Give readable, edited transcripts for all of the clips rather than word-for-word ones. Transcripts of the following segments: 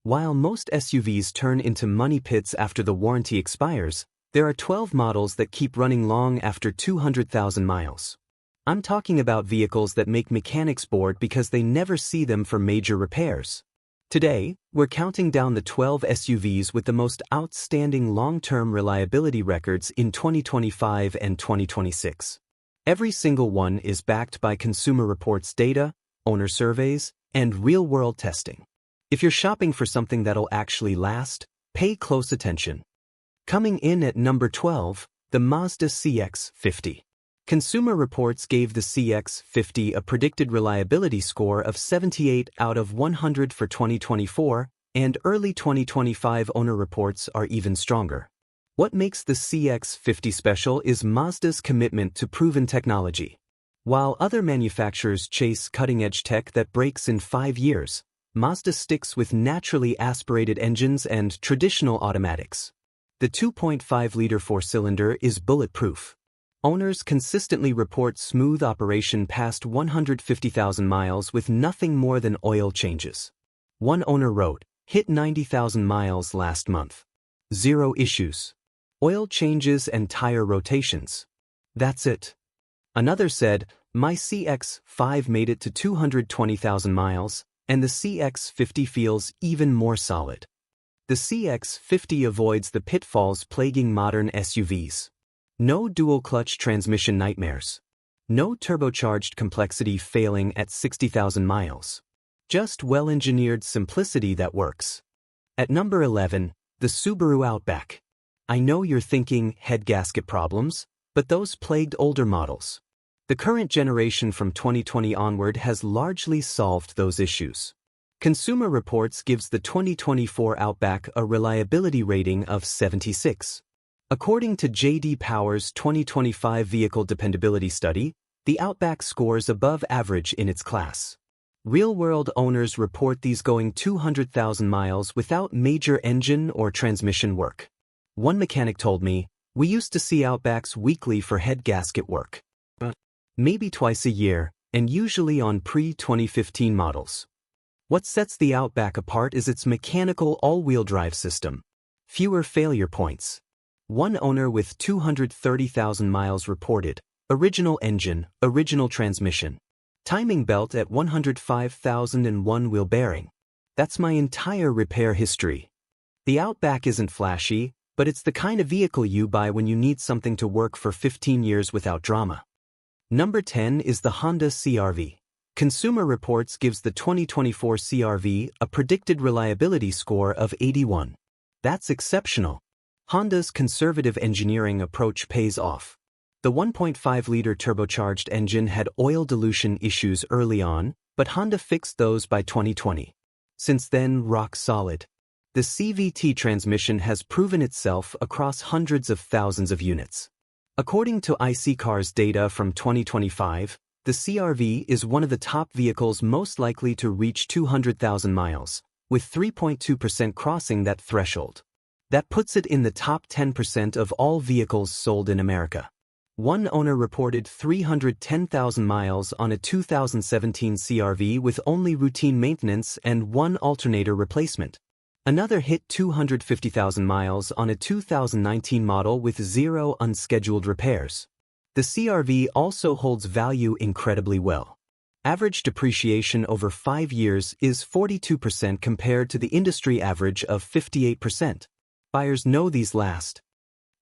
While most SUVs turn into money pits after the warranty expires, there are 12 models that keep running long after 200,000 miles. I'm talking about vehicles that make mechanics bored because they never see them for major repairs. Today, we're counting down the 12 SUVs with the most outstanding long-term reliability records in 2025 and 2026. Every single one is backed by Consumer Reports data, owner surveys, and real-world testing. If you're shopping for something that'll actually last, pay close attention. Coming in at number 12, the Mazda CX-50. Consumer Reports gave the CX-50 a predicted reliability score of 78 out of 100 for 2024, and early 2025 owner reports are even stronger. What makes the CX-50 special is Mazda's commitment to proven technology. While other manufacturers chase cutting-edge tech that breaks in 5 years, Mazda sticks with naturally aspirated engines and traditional automatics. The 2.5-liter four-cylinder is bulletproof. Owners consistently report smooth operation past 150,000 miles with nothing more than oil changes. One owner wrote, "Hit 90,000 miles last month. 0 issues. Oil changes and tire rotations. That's it." Another said, "My CX-5 made it to 220,000 miles, and the CX-50 feels even more solid." The CX-50 avoids the pitfalls plaguing modern SUVs. No dual-clutch transmission nightmares. No turbocharged complexity failing at 60,000 miles. Just well-engineered simplicity that works. At number 11, the Subaru Outback. I know you're thinking head gasket problems, but those plagued older models. The current generation from 2020 onward has largely solved those issues. Consumer Reports gives the 2024 Outback a reliability rating of 76. According to J.D. Power's 2025 Vehicle Dependability Study, the Outback scores above average in its class. Real-world owners report these going 200,000 miles without major engine or transmission work. One mechanic told me, "We used to see Outbacks weekly for head gasket work. Maybe twice a year, and usually on pre-2015 models." What sets the Outback apart is its mechanical all-wheel drive system. Fewer failure points. One owner with 230,000 miles reported, "Original engine, original transmission. Timing belt at 105,001 wheel bearing. That's my entire repair history." The Outback isn't flashy, but it's the kind of vehicle you buy when you need something to work for 15 years without drama. Number 10 is the Honda CR-V. Consumer Reports gives the 2024 CR-V a predicted reliability score of 81. That's exceptional. Honda's conservative engineering approach pays off. The 1.5-liter turbocharged engine had oil dilution issues early on, but Honda fixed those by 2020. Since then, rock solid. The CVT transmission has proven itself across hundreds of thousands of units. According to iSeeCar's data from 2025, the CR-V is one of the top vehicles most likely to reach 200,000 miles, with 3.2% crossing that threshold. That puts it in the top 10% of all vehicles sold in America. One owner reported 310,000 miles on a 2017 CR-V with only routine maintenance and one alternator replacement. Another hit 250,000 miles on a 2019 model with 0 unscheduled repairs. The CR-V also holds value incredibly well. Average depreciation over 5 years is 42% compared to the industry average of 58%. Buyers know these last.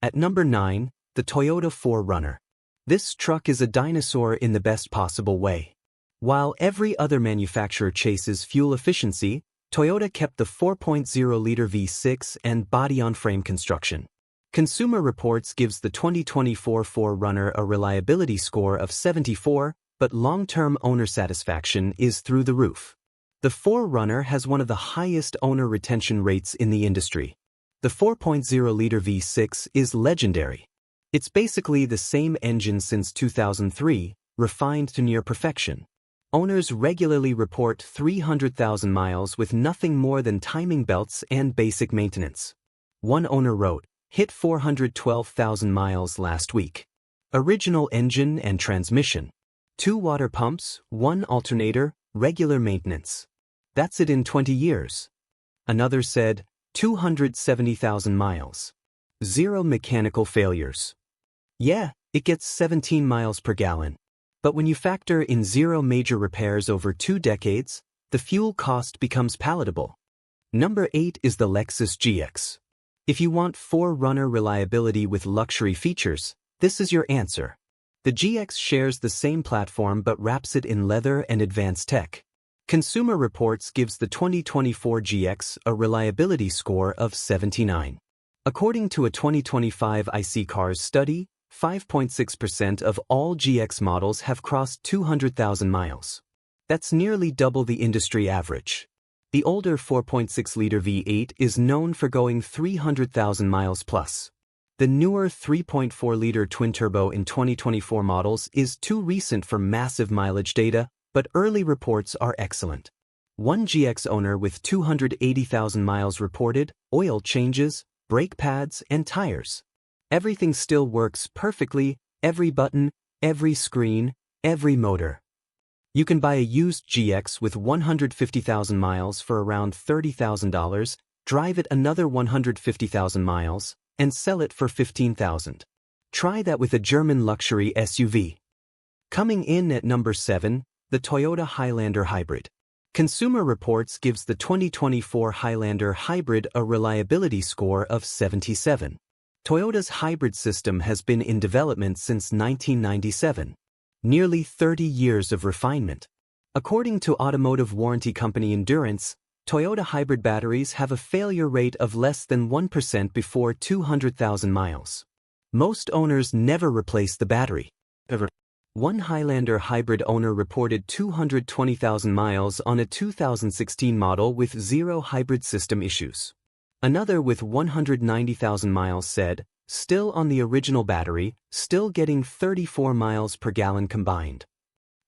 At number 9, the Toyota 4Runner. This truck is a dinosaur in the best possible way. While every other manufacturer chases fuel efficiency, Toyota kept the 4.0-liter V6 and body-on-frame construction. Consumer Reports gives the 2024 4Runner a reliability score of 74, but long-term owner satisfaction is through the roof. The 4Runner has one of the highest owner retention rates in the industry. The 4.0-liter V6 is legendary. It's basically the same engine since 2003, refined to near perfection. Owners regularly report 300,000 miles with nothing more than timing belts and basic maintenance. One owner wrote, "Hit 412,000 miles last week. Original engine and transmission. 2 water pumps, 1 alternator, regular maintenance. That's it in 20 years." Another said, 270,000 miles. Zero mechanical failures. Yeah, it gets 17 miles per gallon. But when you factor in zero major repairs over 2 decades, the fuel cost becomes palatable. Number 8 is the Lexus GX. If you want forerunner reliability with luxury features, this is your answer. The GX shares the same platform but wraps it in leather and advanced tech. Consumer Reports gives the 2024 GX a reliability score of 79. According to a 2025 IC Cars study, 5.6% of all GX models have crossed 200,000 miles. That's nearly double the industry average. The older 4.6-liter V8 is known for going 300,000 miles plus. The newer 3.4-liter twin-turbo in 2024 models is too recent for massive mileage data, but early reports are excellent. One GX owner with 280,000 miles reported oil changes, brake pads, and tires. Everything still works perfectly, every button, every screen, every motor. You can buy a used GX with 150,000 miles for around $30,000, drive it another 150,000 miles, and sell it for $15,000. Try that with a German luxury SUV. Coming in at number 7, the Toyota Highlander Hybrid. Consumer Reports gives the 2024 Highlander Hybrid a reliability score of 77. Toyota's hybrid system has been in development since 1997. Nearly 30 years of refinement. According to automotive warranty company Endurance, Toyota hybrid batteries have a failure rate of less than 1% before 200,000 miles. Most owners never replace the battery. Ever. One Highlander hybrid owner reported 220,000 miles on a 2016 model with zero hybrid system issues. Another with 190,000 miles said, still on the original battery, still getting 34 miles per gallon combined.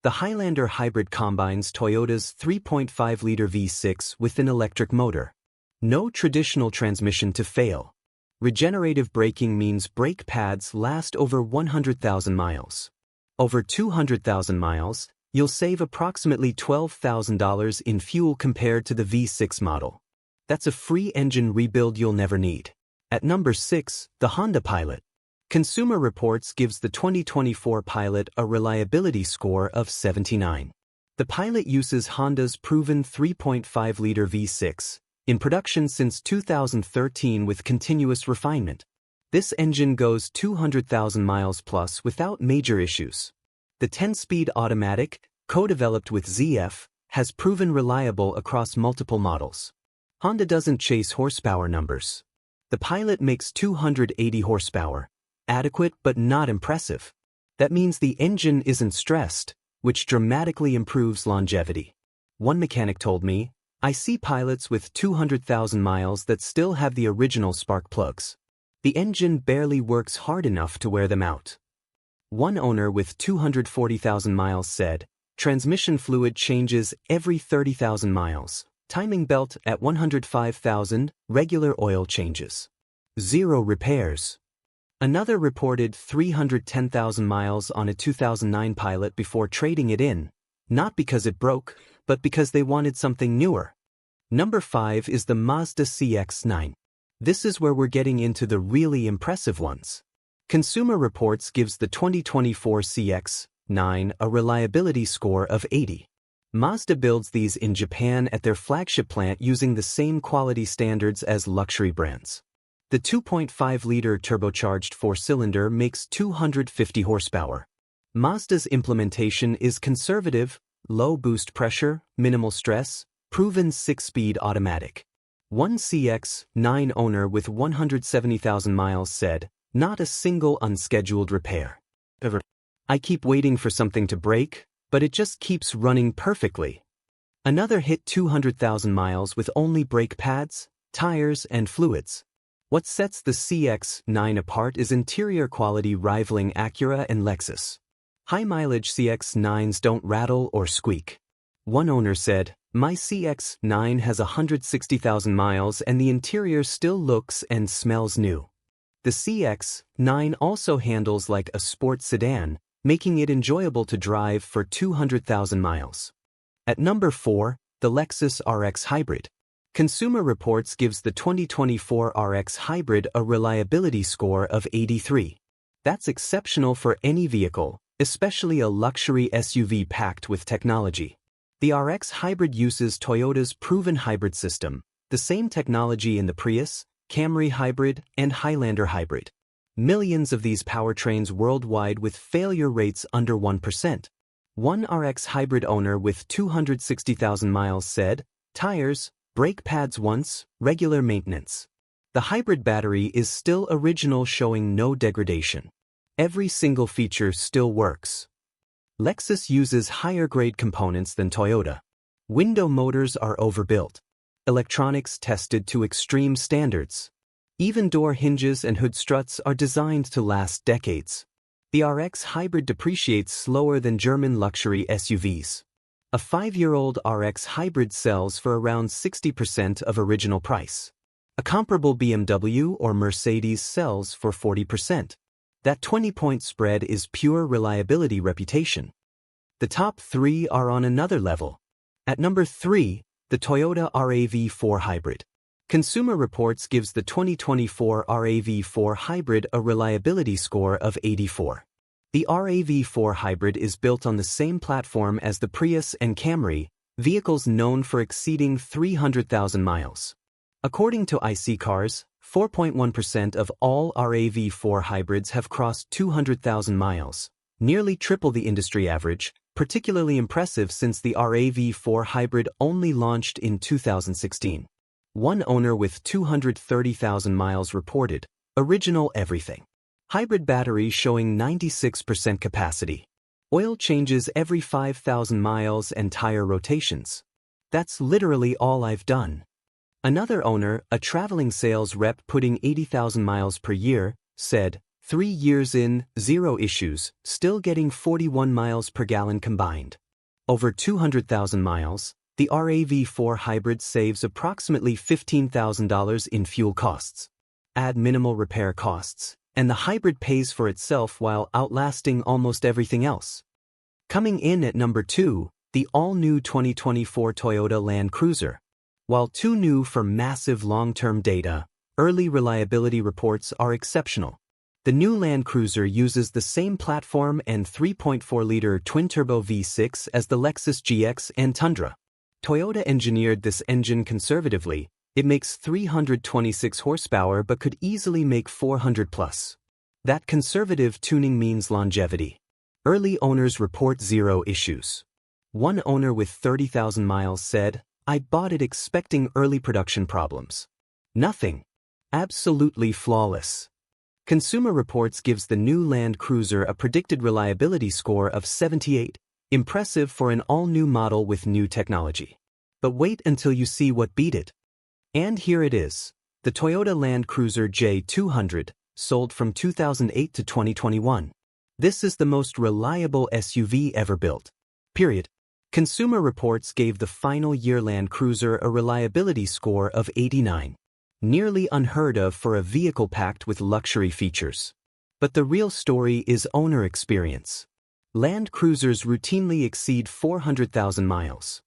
The Highlander Hybrid combines Toyota's 3.5-liter V6 with an electric motor. No traditional transmission to fail. Regenerative braking means brake pads last over 100,000 miles. Over 200,000 miles, you'll save approximately $12,000 in fuel compared to the V6 model. That's a free engine rebuild you'll never need. At number 6, the Honda Pilot. Consumer Reports gives the 2024 Pilot a reliability score of 79. The Pilot uses Honda's proven 3.5-liter V6, in production since 2013 with continuous refinement. This engine goes 200,000 miles plus without major issues. The 10-speed automatic, co-developed with ZF, has proven reliable across multiple models. Honda doesn't chase horsepower numbers. The Pilot makes 280 horsepower, adequate but not impressive. That means the engine isn't stressed, which dramatically improves longevity. One mechanic told me, I see Pilots with 200,000 miles that still have the original spark plugs. The engine barely works hard enough to wear them out. One owner with 240,000 miles said, transmission fluid changes every 30,000 miles, timing belt at 105,000, regular oil changes. Zero repairs. Another reported 310,000 miles on a 2009 Pilot before trading it in, not because it broke, but because they wanted something newer. Number 5 is the Mazda CX-9. This is where we're getting into the really impressive ones. Consumer Reports gives the 2024 CX-9 a reliability score of 80. Mazda builds these in Japan at their flagship plant using the same quality standards as luxury brands. The 2.5-liter turbocharged 4-cylinder makes 250 horsepower. Mazda's implementation is conservative, low boost pressure, minimal stress, proven 6-speed automatic. One CX-9 owner with 170,000 miles said, not a single unscheduled repair. Ever. I keep waiting for something to break, but it just keeps running perfectly. Another hit 200,000 miles with only brake pads, tires, and fluids. What sets the CX-9 apart is interior quality rivaling Acura and Lexus. High-mileage CX-9s don't rattle or squeak. One owner said, my CX-9 has 160,000 miles and the interior still looks and smells new. The CX-9 also handles like a sports sedan, making it enjoyable to drive for 200,000 miles. At number 4, the Lexus RX Hybrid. Consumer Reports gives the 2024 RX Hybrid a reliability score of 83. That's exceptional for any vehicle, especially a luxury SUV packed with technology. The RX Hybrid uses Toyota's proven hybrid system, the same technology in the Prius, Camry Hybrid, and Highlander Hybrid. Millions of these powertrains worldwide with failure rates under 1%. One RX Hybrid owner with 260,000 miles said, "Tires, brake pads once, regular maintenance." The hybrid battery is still original, showing no degradation. Every single feature still works. Lexus uses higher-grade components than Toyota. Window motors are overbuilt. Electronics tested to extreme standards. Even door hinges and hood struts are designed to last decades. The RX Hybrid depreciates slower than German luxury SUVs. A 5-year-old RX Hybrid sells for around 60% of original price. A comparable BMW or Mercedes sells for 40%. That 20-point spread is pure reliability reputation. The top 3 are on another level. At number 3, the Toyota RAV4 Hybrid. Consumer Reports gives the 2024 RAV4 Hybrid a reliability score of 84. The RAV4 Hybrid is built on the same platform as the Prius and Camry, vehicles known for exceeding 300,000 miles. According to iSeeCars, 4.1% of all RAV4 hybrids have crossed 200,000 miles, nearly triple the industry average, particularly impressive since the RAV4 Hybrid only launched in 2016. One owner with 230,000 miles reported, "Original everything." Hybrid battery showing 96% capacity. Oil changes every 5,000 miles and tire rotations. That's literally all I've done. Another owner, a traveling sales rep putting 80,000 miles per year, said, 3 years in, 0 issues, still getting 41 miles per gallon combined. Over 200,000 miles, the RAV4 Hybrid saves approximately $15,000 in fuel costs. Add minimal repair costs, and the hybrid pays for itself while outlasting almost everything else. Coming in at number 2, the all-new 2024 Toyota Land Cruiser. While too new for massive long-term data, early reliability reports are exceptional. The new Land Cruiser uses the same platform and 3.4-liter twin-turbo V6 as the Lexus GX and Tundra. Toyota engineered this engine conservatively. It makes 326 horsepower but could easily make 400 plus. That conservative tuning means longevity. Early owners report 0 issues. One owner with 30,000 miles said, "I bought it expecting early production problems. Nothing. Absolutely flawless." Consumer Reports gives the new Land Cruiser a predicted reliability score of 78. Impressive for an all-new model with new technology. But wait until you see what beat it. And here it is, the Toyota Land Cruiser J200, sold from 2008 to 2021. This is the most reliable SUV ever built. Period. Consumer Reports gave the final year Land Cruiser a reliability score of 89. Nearly unheard of for a vehicle packed with luxury features. But the real story is owner experience. Land Cruisers routinely exceed 400,000 miles.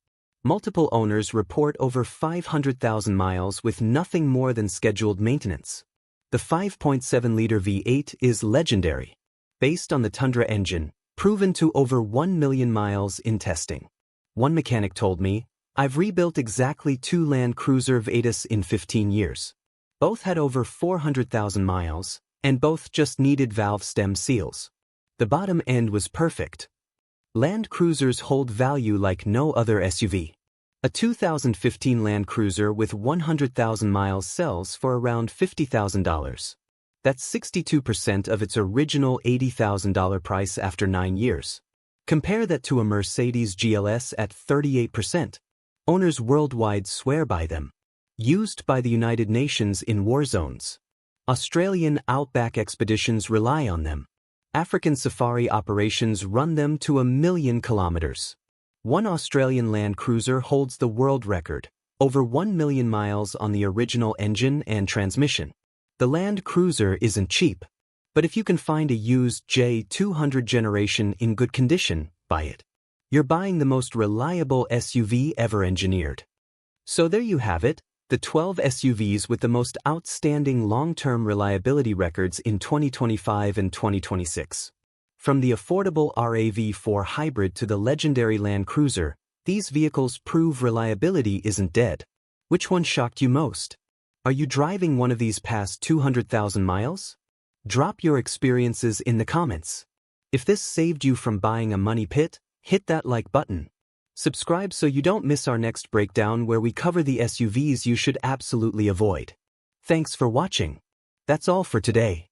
Multiple owners report over 500,000 miles with nothing more than scheduled maintenance. The 5.7-liter V8 is legendary. Based on the Tundra engine, proven to over 1 million miles in testing. One mechanic told me, "I've rebuilt exactly 2 Land Cruiser V8s in 15 years. Both had over 400,000 miles, and both just needed valve stem seals. The bottom end was perfect." Land Cruisers hold value like no other SUV. A 2015 Land Cruiser with 100,000 miles sells for around $50,000. That's 62% of its original $80,000 price after 9 years. Compare that to a Mercedes GLS at 38%. Owners worldwide swear by them. Used by the United Nations in war zones. Australian outback expeditions rely on them. African safari operations run them to 1 million kilometers. One Australian Land Cruiser holds the world record, over 1 million miles on the original engine and transmission. The Land Cruiser isn't cheap, but if you can find a used J200 generation in good condition, buy it. You're buying the most reliable SUV ever engineered. So there you have it, The 12 SUVs with the most outstanding long-term reliability records in 2025 and 2026. From the affordable RAV4 Hybrid to the legendary Land Cruiser, these vehicles prove reliability isn't dead. Which one shocked you most? Are you driving one of these past 200,000 miles? Drop your experiences in the comments. If this saved you from buying a money pit, hit that like button. Subscribe so you don't miss our next breakdown where we cover the SUVs you should absolutely avoid. Thanks for watching. That's all for today.